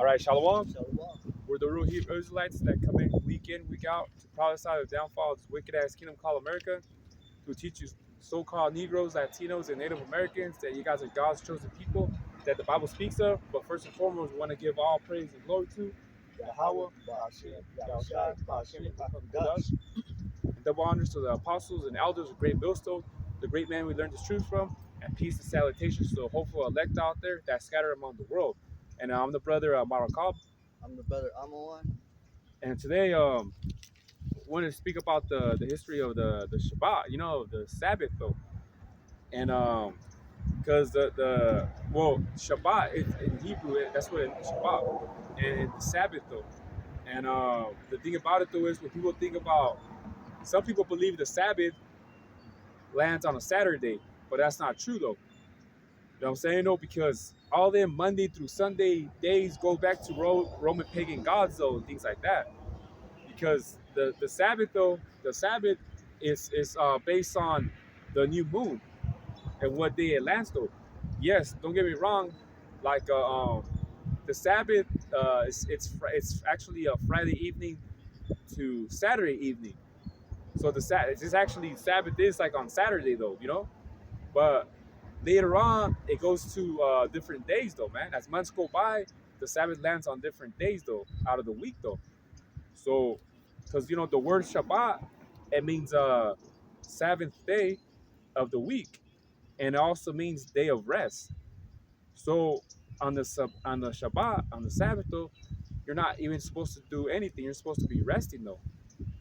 All right, Shalom. Shalom. We're the real Hebrew Israelites that come in week out to prophesy the downfall of this wicked ass kingdom called America, to teach you so-called Negroes, Latinos, and Native Americans that you guys are God's chosen people that the Bible speaks of. But first and foremost, we want to give all praise and glory to Yahweh, Ba'ashem, Yahushai, Ba'ashem, Ba'akadosh, and double honors to the apostles and elders of Great Millstone, the great man we learned this truth from, and peace and salutations to the hopeful elect out there that scatter among the world. And I'm the brother Marakab. I'm the brother Amon. And today, want to speak about the history of the Shabbat, the Sabbath though, and because Shabbat in Hebrew that's what it's Shabbat, and the Sabbath though, and the thing about it though is when people think about, some people believe the Sabbath lands on a Saturday, but that's not true though. You know what I'm saying though, because all them Monday through Sunday days go back to Roman pagan gods though, and things like that. Because the Sabbath though, the Sabbath is based on the new moon and what day it lands though. Yes, don't get me wrong, like the Sabbath it's actually a Friday evening to Saturday evening. So it's actually Sabbath is like on Saturday though, But later on it goes to different days though, man. As months go by, the Sabbath lands on different days though, out of the week though. So, because the word Shabbat, it means seventh day of the week, and it also means day of rest. So on the Shabbat, on the Sabbath though, you're not even supposed to do anything. You're supposed to be resting though.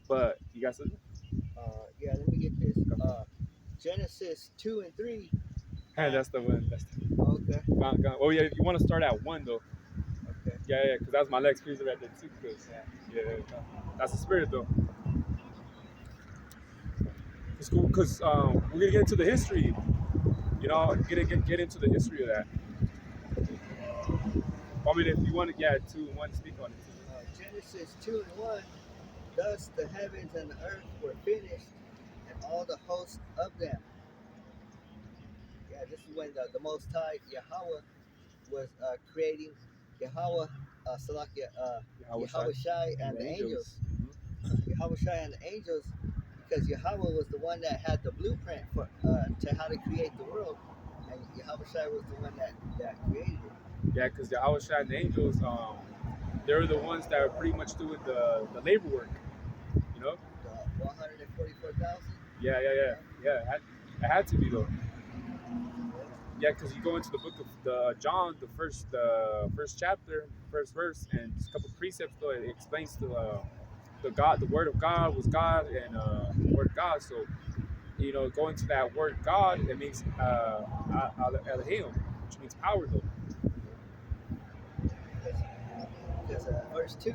But you guys, Yeah, let me get this. Genesis 2 and 3. hey, that's the one. That's the, Okay. oh yeah, if you want to start at 1 though. Okay. Yeah, because that's my next piece right there too. Cause yeah, that's the spirit though. It's cool because we're gonna get into the history. Get into the history of that. I mean, if you want to, yeah, 2 and 1 to speak on it. Genesis 2 and 1. Thus the heavens and the earth were finished, and all the hosts of them. Yeah, this is when the Most High Yahweh was creating Yahweh, Yahweh Shai and the angels. Yahweh Shai and the angels, because Yahweh was the one that had the blueprint for to how to create the world, and Yahweh Shai was the one that created it. Yeah, because the Yahweh Shai and the angels, they're the ones that are pretty much doing the labor work, The 144,000. Yeah. It had to be though. Yeah, because you go into the book of John, the first chapter, first verse, and just a couple precepts though. It explains the word of God was God, and the word of God. So going to that word God, it means Elohim, which means power though. Because verse 2,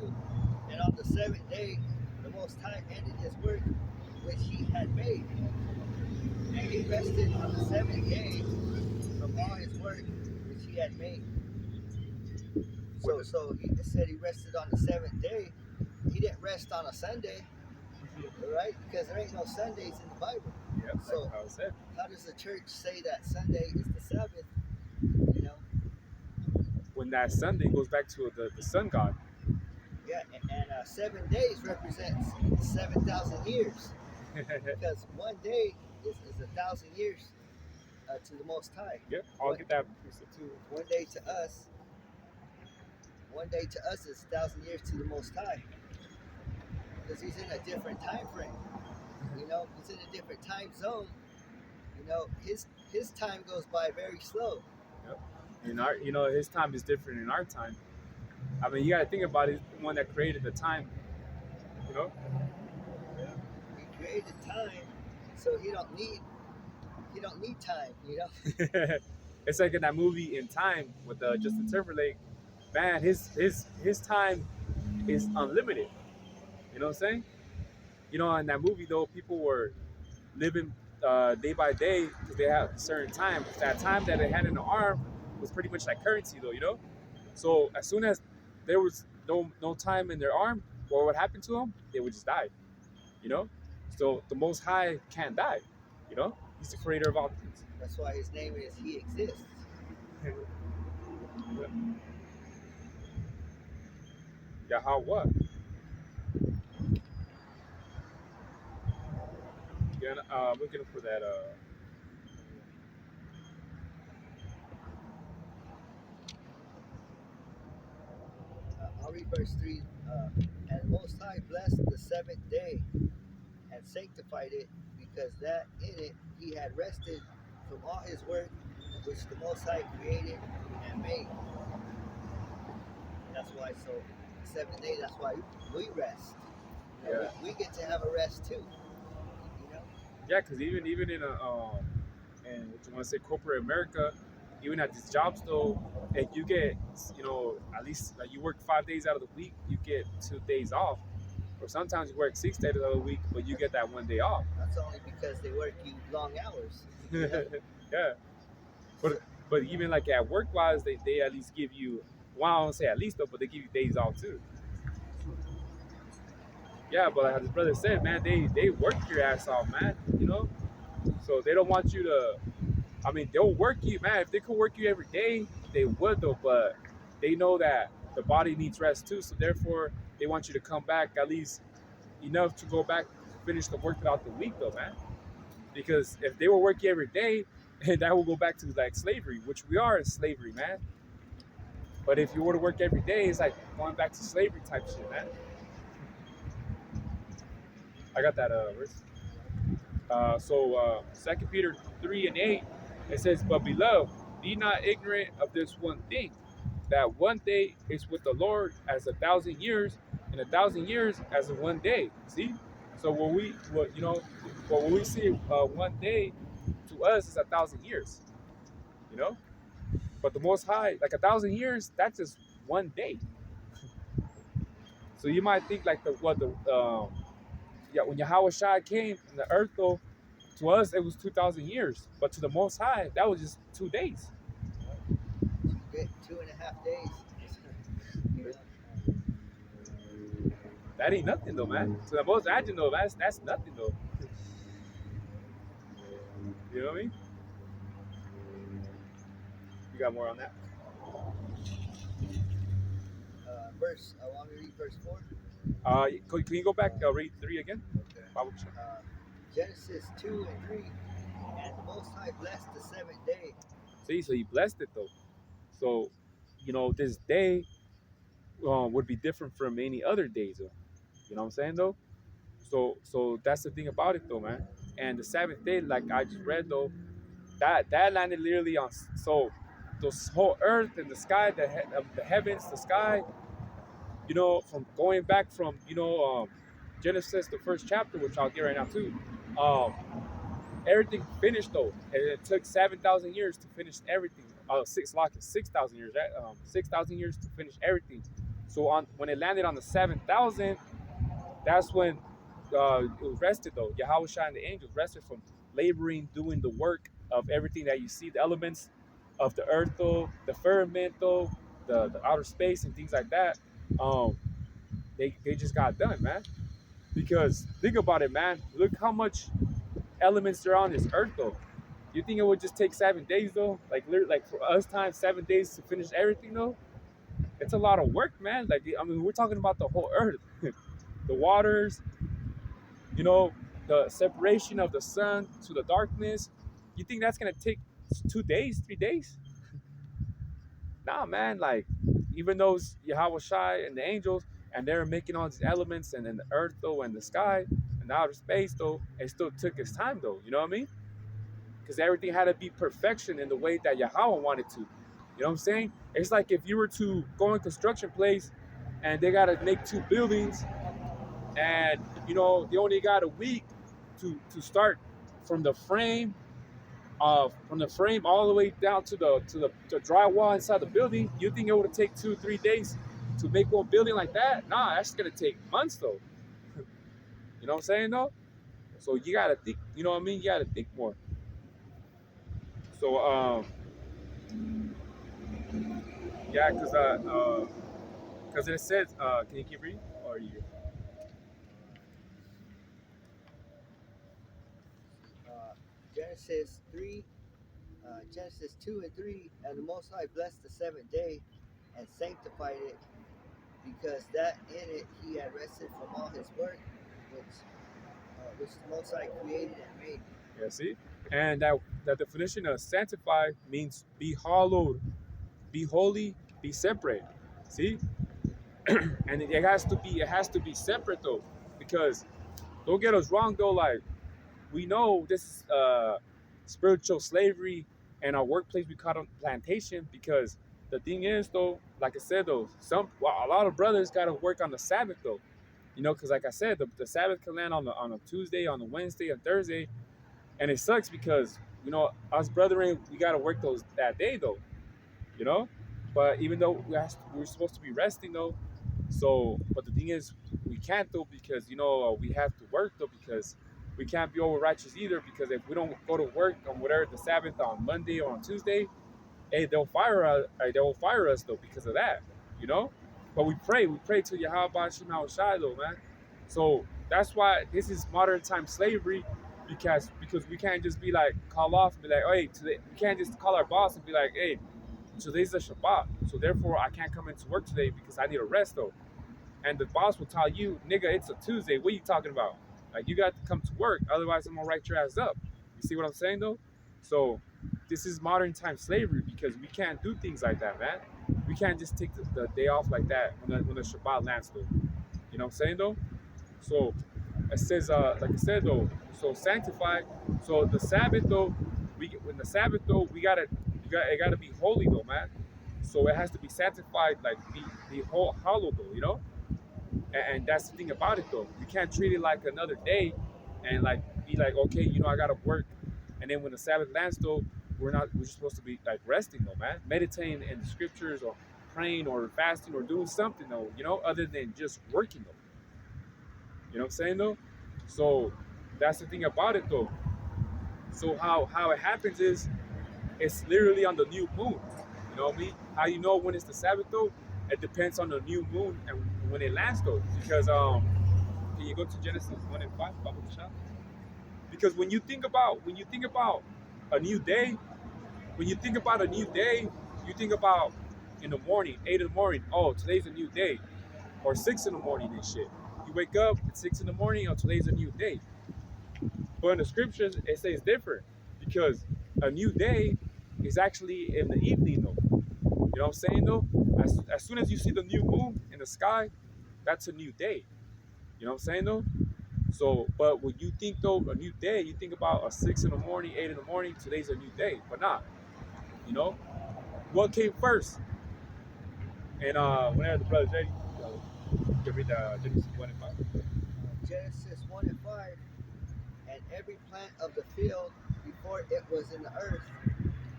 and on the seventh day, the Most High ended his work which he had made, and he rested on the seventh day from all his work which he had made. So he said he rested on the seventh day. He didn't rest on a Sunday, right? Because there ain't no Sundays in the Bible. Yeah, so how it said. How does the church say that Sunday is the Sabbath? When that Sunday goes back to the sun god. Yeah, and 7 days represents 7,000 years. Because one day is 1,000 years to the Most High. Yeah, I'll get that too. One day to us is 1,000 years to the Most High. Because he's in a different time frame. He's in a different time zone. His time goes by very slow. Yep. And his time is different in our time. I mean, you got to think about it. He's the one that created the time. Yeah. He created time, so he don't need time. It's like in that movie In Time with Justin Timberlake. Man, his time is unlimited. You know what I'm saying? In that movie though, people were living day by day because they have a certain time. That time that they had in the arm was pretty much like currency though, So as soon as there was no time in their arm, or what happened to them, they would just die. So the Most High can't die. He's the creator of all things. That's why his name is He Exists. Yeah. Yahweh. Yeah, I'm looking for that. I'll read verse 3. And the Most High blessed the seventh day and sanctified it, because that in it he had rested from all his work which the Most High created and made. That's why, so the seventh day, that's why we rest. Yeah, We get to have a rest too, you know? yeah, because even in and what you want to say, corporate America, even at these jobs though, if you get, at least like you work 5 days out of the week, you get 2 days off, or sometimes you work 6 days out of the week, but you get that one day off. That's only because they work you long hours, you know? Yeah, but So, but even like at work wise, they at least give you. Well, I don't say at least though, but they give you days off too. Yeah, but like his brother said, man, they work your ass off, man. So they don't want you to. I mean, they'll work you, man. If they could work you every day, they would though. But they know that the body needs rest too. So therefore, they want you to come back at least enough to go back finish the work throughout the week though, man. Because if they will work you every day, that will go back to like slavery, which we are in slavery, man. But if you were to work every day, it's like going back to slavery type shit, man. I got that verse. So 2 Peter 3:8, it says, "But beloved, be not ignorant of this one thing, that one day is with the Lord as 1,000 years, and 1,000 years as of one day." See? So when we see one day, to us is 1,000 years. You know, but the Most High, like 1,000 years, that's just one day. So you might think like when Yahweh Shai came in the earth though, to us it was 2,000 years, but to the Most High that was just 2 days. 2.5 days, you know? That ain't nothing though, man. To the Most High though, that's nothing though. You know what I mean? You got more on that? I want to read verse 4. Can you go back read 3 again? Okay. Bible check. Genesis 2 and 3. And the Most High blessed the seventh day. See, so he blessed it though. So this day would be different from any other days though. You know what I'm saying though? So that's the thing about it though, man. And the Sabbath day, like I just read though, that landed literally on. So this whole earth and the sky, the heavens, the sky, from going back from Genesis, the first chapter, which I'll get right now too. Um, Everything finished though, and it took 7,000 years to finish everything. 6,000 years, right? 6,000 years to finish everything. So when it landed on the 7,000, that's when it was rested though. Yahweh Shai and the angels rested from laboring, doing the work of everything that you see, the elements of the earth though, the firmament though, the outer space and things like that. Um, they just got done, man. Because think about it, man. Look how much elements there are on this earth though. You think it would just take 7 days though? Like for us time, 7 days to finish everything though? It's a lot of work, man. Like I mean, we're talking about the whole earth, the waters, you know, the separation of the sun to the darkness. You think that's gonna take 2 days, 3 days? Nah, man. Like even those Yahweh Shai and the angels, and they're making all these elements, and then the earth though, and the sky, and the outer space though, it still took its time though. You know what I mean? Because everything had to be perfection in the way that Yahweh wanted to. You know what I'm saying? It's like if you were to go in construction place and they gotta make two buildings, and they only got a week to start from the frame all the way down to the drywall inside the building. You think it would take 2 3 days to make one building like that? Nah, that's gonna take months though. You know what I'm saying though? So you gotta think. You know what I mean? You gotta think more. So yeah, because it says, can you keep reading? Or are you? Uh, Genesis 3, Genesis 2 and 3. And the Most High blessed the seventh day and sanctified it, because that in it he had rested from all his work, which the Most High created and made. Yeah, see? And that definition of sanctify means be hallowed, be holy, be separate. See? And it has to be separate though. Because don't get us wrong though, like we know this is spiritual slavery and our workplace we call it plantation because the thing is though, like I said though, a lot of brothers gotta work on the Sabbath though. You know, because like I said, the Sabbath can land on a Tuesday, on a Wednesday, on Thursday, and it sucks because you know us brethren we gotta work those that day though, you know. But even though we're supposed to be resting though, so but the thing is we can't though because you know we have to work though because we can't be over righteous either because if we don't go to work on whatever the Sabbath on Monday or on Tuesday, hey they'll fire us though because of that, you know. But we pray to Yahweh Shema Shai though, man. So that's why this is modern time slavery because we can't just be like call off and be like, hey, today we can't just call our boss and be like, hey, today's a Shabbat, so therefore I can't come into work today because I need a rest though. And the boss will tell you, nigga, it's a Tuesday. What are you talking about? Like you got to come to work, otherwise I'm gonna write your ass up. You see what I'm saying though? So this is modern time slavery because we can't do things like that, man. We can't just take the day off like that when the Shabbat lands though. You know what I'm saying though? So it says, like I said though, so sanctify. So the Sabbath though, when the Sabbath though, it gotta be holy though, man. So it has to be sanctified, like be whole, hollow though, you know. And that's the thing about it though. We can't treat it like another day, and like be like, okay, you know, I gotta work, and then when the Sabbath lands though, we're just supposed to be like resting though, man, meditating in the scriptures or praying or fasting or doing something though, you know, other than just working though. You know what I'm saying though? So that's the thing about it though. So how it happens is it's literally on the new moon. You know what I mean? How you know when it's the Sabbath though? It depends on the new moon and when it lands though. Because can you go to Genesis 1 and 5, Baba Kishah? Because when you think about a new day, when you think about a new day, you think about in the morning, 8 in the morning. Oh, today's a new day, or 6 in the morning and shit. You wake up at 6 in the morning. Oh, today's a new day. But in the scriptures, it says different because a new day is actually in the evening, though. You know what I'm saying, though? As soon as you see the new moon in the sky, that's a new day. You know what I'm saying, though? So, but when you think, though, a new day, you think about a 6 in the morning, 8 in the morning, today's a new day. But not, you know? What came first? And whenever the brother's ready, you can read Genesis 1 and 5. Genesis 1 and 5. And every plant of the field before it was in the earth,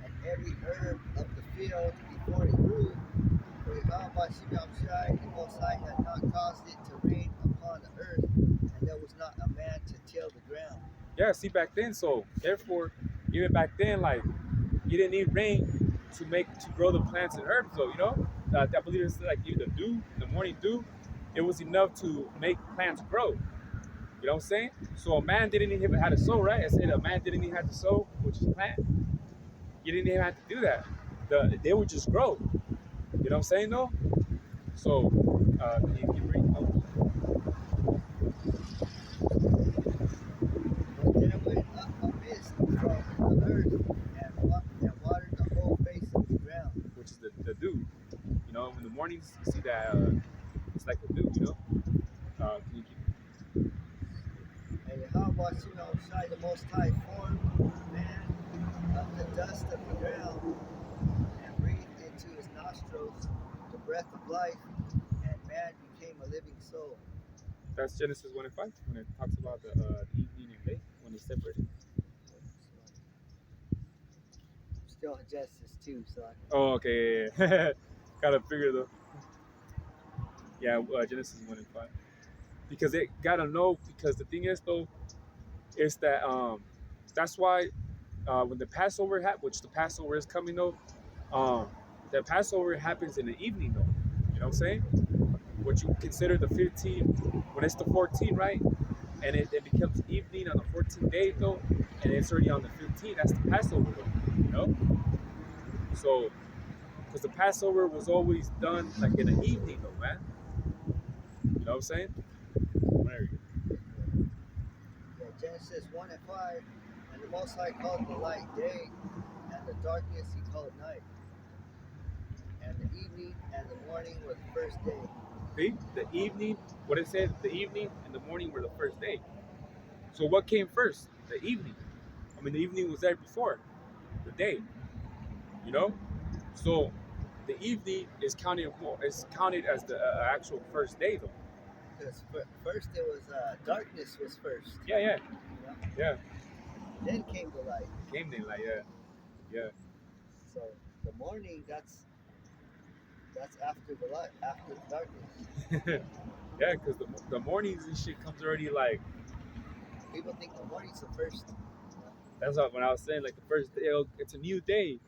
and every herb of the field before it grew, for Yahweh Shai, the Most High, had not caused it to rain upon the earth, and there was not a man to till the ground. Yeah, see, back then, so therefore, even back then, like, you didn't need rain to grow the plants and herbs, though, you know? I believe it's like even the dew, the morning dew, it was enough to make plants grow. You know what I'm saying? So a man didn't even have to sow, right? I said a man didn't even have to sow, which is plant. You didn't even have to do that. They would just grow. You know what I'm saying, though? So, can you keep reading? But there went up a mist from the earth, and watered the whole face of the ground. Which is the dew. You know, in the mornings, you see that it's like the dew, you know? Can you keep And Yahweh Shai, the Most High, formed man of the dust of the ground, and breathed into his nostrils the breath of life, and man became a living soul. That's Genesis 1 and 5 when it talks about the evening and day when it's separated. Still in Genesis 2, so Oh, okay. Yeah. Gotta figure though. Yeah, Genesis 1 and 5. Because it gotta know, because the thing is though, is that that's why when the Passover which the Passover is coming though, the Passover happens in the evening though. You know what I'm saying? What you consider the 15, when it's the 14, right? And it becomes evening on the 14th day though, and it's already on the 15th. That's the Passover though. You know? So, because the Passover was always done like in the evening though, man. know what I'm saying? There you Yeah, Genesis 1 and 5. And the Most High called the light day, and the darkness he called night. And the evening and the morning were the first day. See, the evening, what it said, the evening and the morning were the first day. So what came first? The evening. I mean, the evening was there before the day, you know? So the evening is counted more, is counted as the actual first day, though. Because first it was darkness was first. Yeah, yeah, You know? yeah. Then came the light. Came then, like, yeah, yeah. So the morning, that's after the light, after the darkness. Yeah, because the mornings and shit comes already like, People think the morning's the first. that's what when I was saying, like the first day, it's a new day,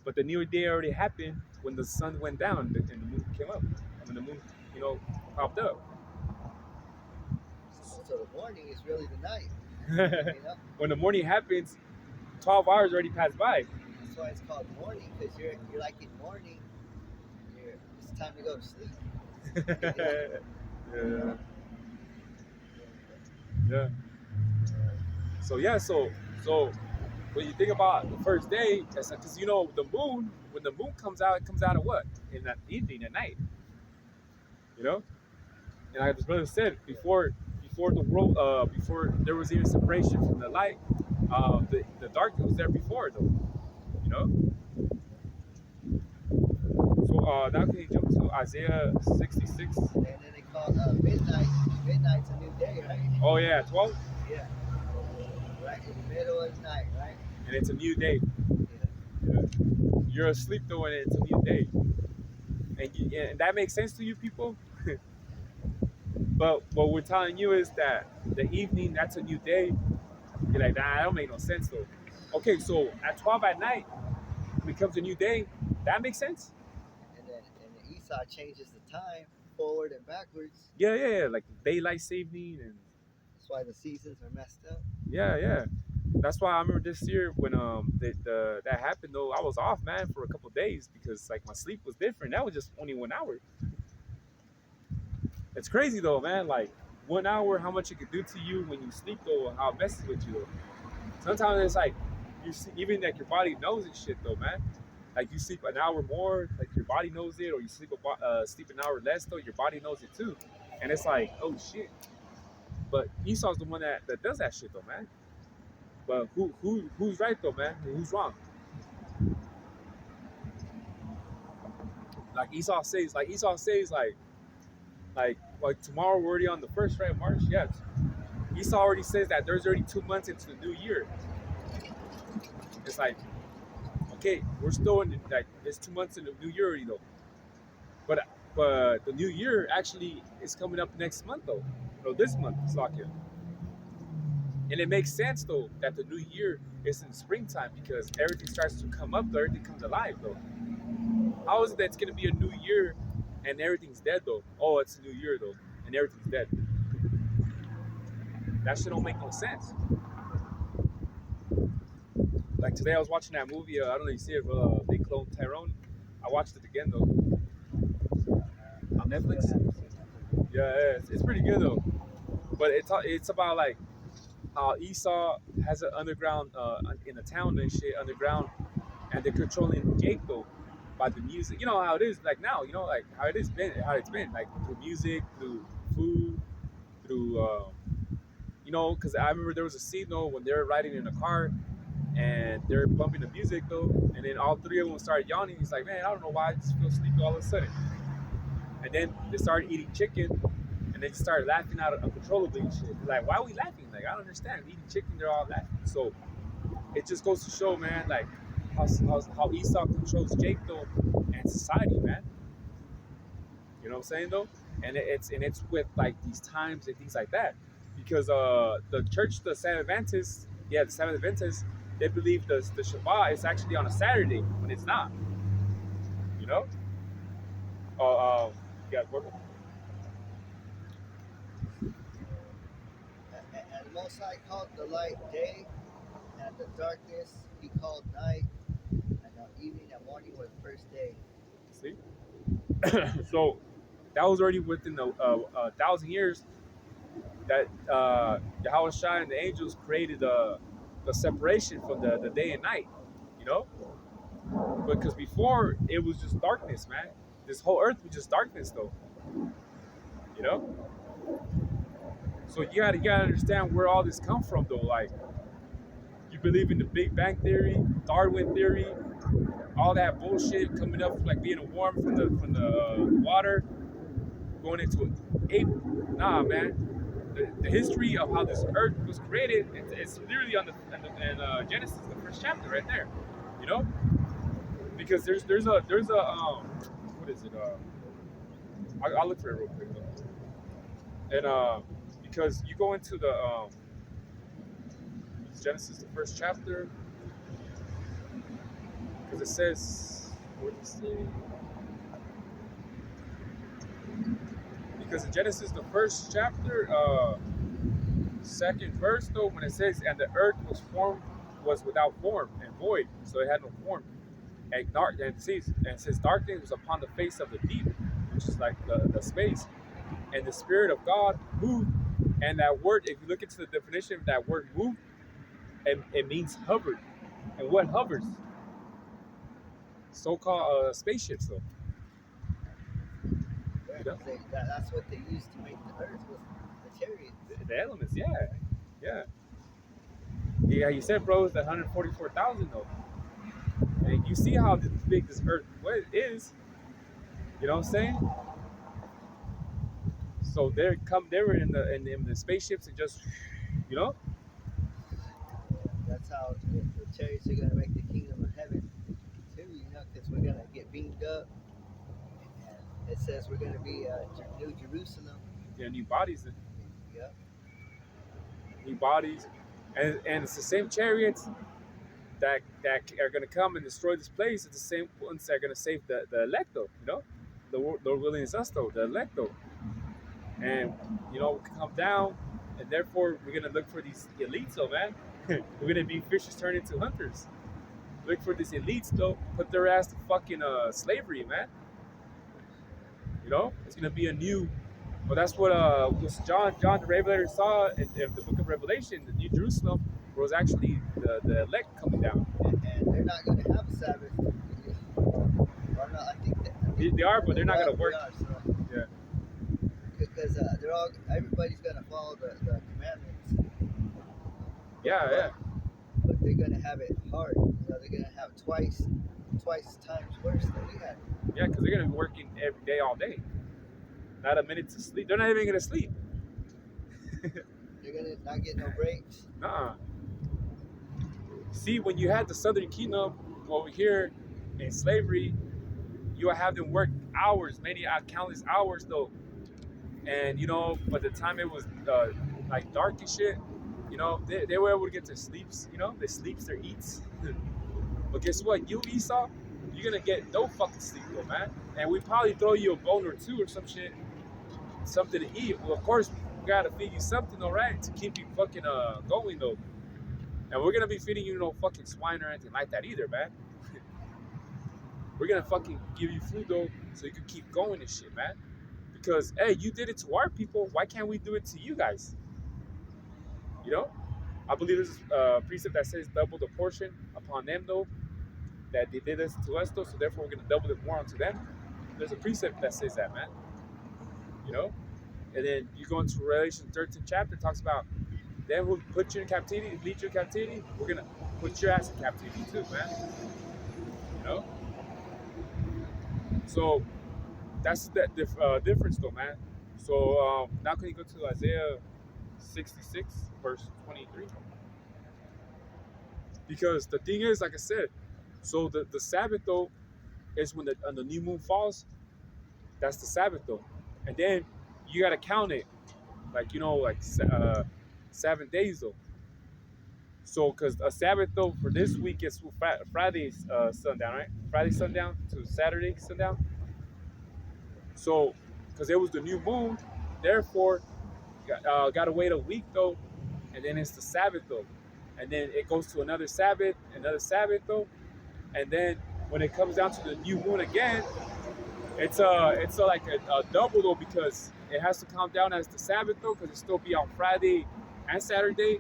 but the new day already happened when the sun went down and the moon came up. When the moon, you know, popped up. So the morning is really the night. You know? When the morning happens, 12 hours already passed by. That's why it's called morning, because you're like in morning. It's time to go to sleep. Yeah. Yeah. So yeah, so when you think about the first day, because you know the moon, when the moon comes out, it comes out at what? In the evening, at night. You know? And like this brother said, before the world, before there was even separation from the light, the darkness was there before though. You know? So now can you jump to Isaiah 66? And then they call midnight. Midnight's a new day, right? Oh yeah, 12? Yeah. Right in the middle of the night, right? And it's a new day. Yeah. Yeah. You're asleep though, and it's a new day. And that makes sense to you people? But what we're telling you is that the evening, that's a new day. You're like, nah, that don't make no sense though. Okay, so at 12 at night becomes a new day. That makes sense? And the Esau changes the time forward and backwards. Yeah. Like daylight saving and That's why the seasons are messed up. yeah. That's why I remember this year when that happened though, I was off, man, for a couple of days because like my sleep was different. That was just only 1 hour. It's crazy though, man. Like 1 hour, how much it could do to you when you sleep though, how it messes with you though. Sometimes it's like you see, even like your body knows it shit though, man. Like you sleep an hour more, like your body knows it, or you sleep an hour less though, your body knows it too. And it's like, oh shit. But Esau's the one that does that shit though, man. But who's right though, man? And who's wrong? Like Esau says, like tomorrow we're already on the first, right? March, yes. Esau already says that there's already 2 months into the new year. It's like, okay, we're still in like it's 2 months in the new year already though. But the new year actually is coming up next month though. No, this month, Slakia. And it makes sense though that the new year is in springtime because everything starts to come up, though, everything comes alive though. How is it that it's gonna be a new year and everything's dead though? Oh, it's a new year though, and everything's dead. That shit don't make no sense. Like today, I was watching that movie. I don't know if you see it, but They Clone Tyrone. I watched it again though on Netflix. Yeah, it's pretty good though. But it's about like how Esau has an underground in a town and shit underground, and they're controlling Jake though by the music. You know how it is like now. You know like how it's been like through music, through food, through you know. Because I remember there was a scene though when they were riding in a car and they're bumping the music though, and then all three of them started yawning. He's like, man, I don't know why I just feel sleepy all of a sudden. And then they started eating chicken, and they just started laughing out uncontrollably and shit. They're like, why are we laughing? Like, I don't understand. Eating chicken, they're all laughing. So it just goes to show, man, like how Esau controls Jake though and society, man. You know what I'm saying though? And it's with like these times and things like that, because the church, the Seventh Adventists, they believe the Shabbat is actually on a Saturday when it's not. You know? You guys working? And the Most High called the light day, and the darkness he called night, and the evening and morning were the first day. See? So that was already within a thousand years that Yahweh Shai and the angels created the separation from the day and night, you know? Because before it was just darkness, man. This whole earth was just darkness, though, you know? So you gotta understand where all this come from, though. Like, you believe in the Big Bang Theory, Darwin theory, all that bullshit coming up, like being warm from the water, going into an ape. Nah, man. The history of how this earth was created, it's literally in Genesis, the first chapter, right there. You know, because there's a what is it? I'll look for it real quick though. And because you go into the Genesis, the first chapter, because it says, what does it say? Because in Genesis, the first chapter, second verse though, when it says, and the earth was without form and void, so it had no form. And dark, and it says darkness was upon the face of the deep, which is like the space. And the Spirit of God moved. And that word, if you look into the definition of that word moved, it means hovered. And what hovers? So-called spaceships, though. Yeah, You know? that's what they used to make the earth, was the chariots. The elements, yeah. Yeah. Yeah, you said, bro, it's 144,000, though. And you see how big this earth is. You know what I'm saying? So they were in the spaceships and just, you know? That's how the chariots are going to make the kingdom of heaven too, you know, because we're going to get beamed up. And it says we're going to be New Jerusalem. Yeah, new bodies. Yep. New bodies. And it's the same chariots that are going to come and destroy this place. It's the same ones that are going to save the elect, though, you know? The Lord willing is us, though, the elect, though. And, you know, we can come down, and therefore we're going to look for these elites, though, man. We're going to be fishers turned into hunters. Look for these elites, though. Put their ass to fucking slavery, man. You know? It's going to be a new... Well, that's what John the Revelator saw in the book of Revelation, the New Jerusalem, where it was actually the elect coming down. And they're not going to have a Sabbath. Well, no, I think They are, but they're not going to work. So. Yeah. Because everybody's going to follow the commandments. Yeah. But they're going to have it hard. You know, they're going to have twice times worse than we had. Yeah, because they're going to be working every day, all day. Not a minute to sleep. They're not even going to sleep. They're going to not get no breaks. Nuh-uh. See, when you had the Southern Kingdom over here in slavery, you would have them work hours, countless hours, though. And, you know, by the time it was like dark and shit, you know, they were able to get their sleeps, you know, their sleeps, their eats. But guess what? You, Esau, you're going to get no fucking sleep, though, man. And we probably throw you a bone or two or some shit, something to eat. Well, of course, we got to feed you something, all right, to keep you fucking going, though. And we're going to be feeding you no fucking swine or anything like that either, man. We're going to fucking give you food, though, so you can keep going and shit, man. Because, hey, you did it to our people. Why can't we do it to you guys? You know? I believe there's a precept that says double the portion upon them, though, that they did this to us, though, so therefore we're going to double it more onto them. There's a precept that says that, man. You know? And then you go into Revelation 13 chapter, it talks about them who put you in captivity, lead you in captivity, we're going to put your ass in captivity too, man. You know? So, that's the difference, though, man. So, now can you go to Isaiah 66, verse 23? Because the thing is, like I said, so the Sabbath, though, is when the new moon falls. That's the Sabbath, though. And then you got to count it. Like, you know, like 7 days, though. So, because a Sabbath, though, for this week is Friday's sundown, right? Friday sundown to Saturday sundown. So, because it was the new moon, therefore, got to wait a week, though. And then it's the Sabbath, though. And then it goes to another Sabbath, though. And then when it comes down to the new moon again, It's like a double though because it has to count down as the Sabbath though because it still be on Friday and Saturday,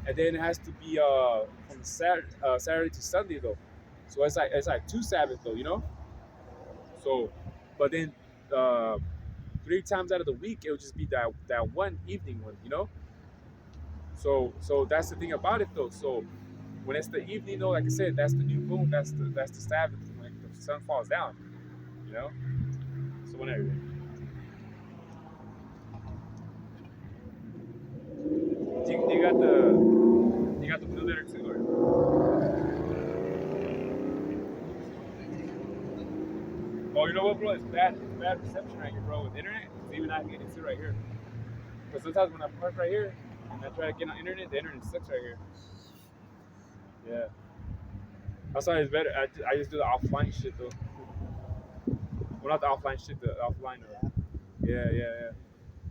and then it has to be from Saturday to Sunday though. So it's like two Sabbath though, you know. So, but then uh, 3 times out of the week it would just be that one evening one, you know. So that's the thing about it though. So when it's the evening though, like I said, that's the new moon. That's the Sabbath when the sun falls down, you know. So whenever you got the blue letter too, oh, you know what, bro? It's bad reception right here, bro, with internet. It's even not getting to right here. Because sometimes when I park right here and I try to get on internet, the internet sucks right here. Yeah. That's why it's better. I just do the offline shit though. Well, not the offline shit, the offline. Yeah.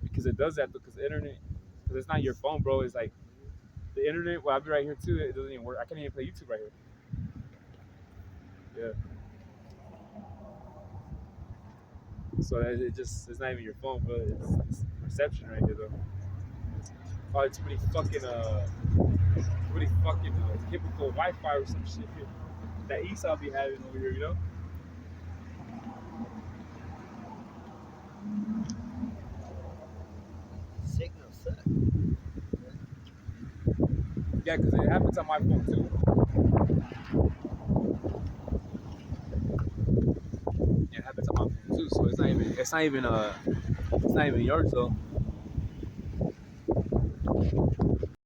Because it does that though. Because the internet, because it's not your phone, bro. It's like the internet. Well, I'll be right here too. It doesn't even work. I can't even play YouTube right here. Yeah. So it's not even your phone, bro. It's reception right here though. Oh, it's pretty fucking typical Wi-Fi or some shit that Esau be having over here, you know? Signal suck. Yeah, because it happens on my phone too. Yeah, it happens on my phone too. So it's not even yours though.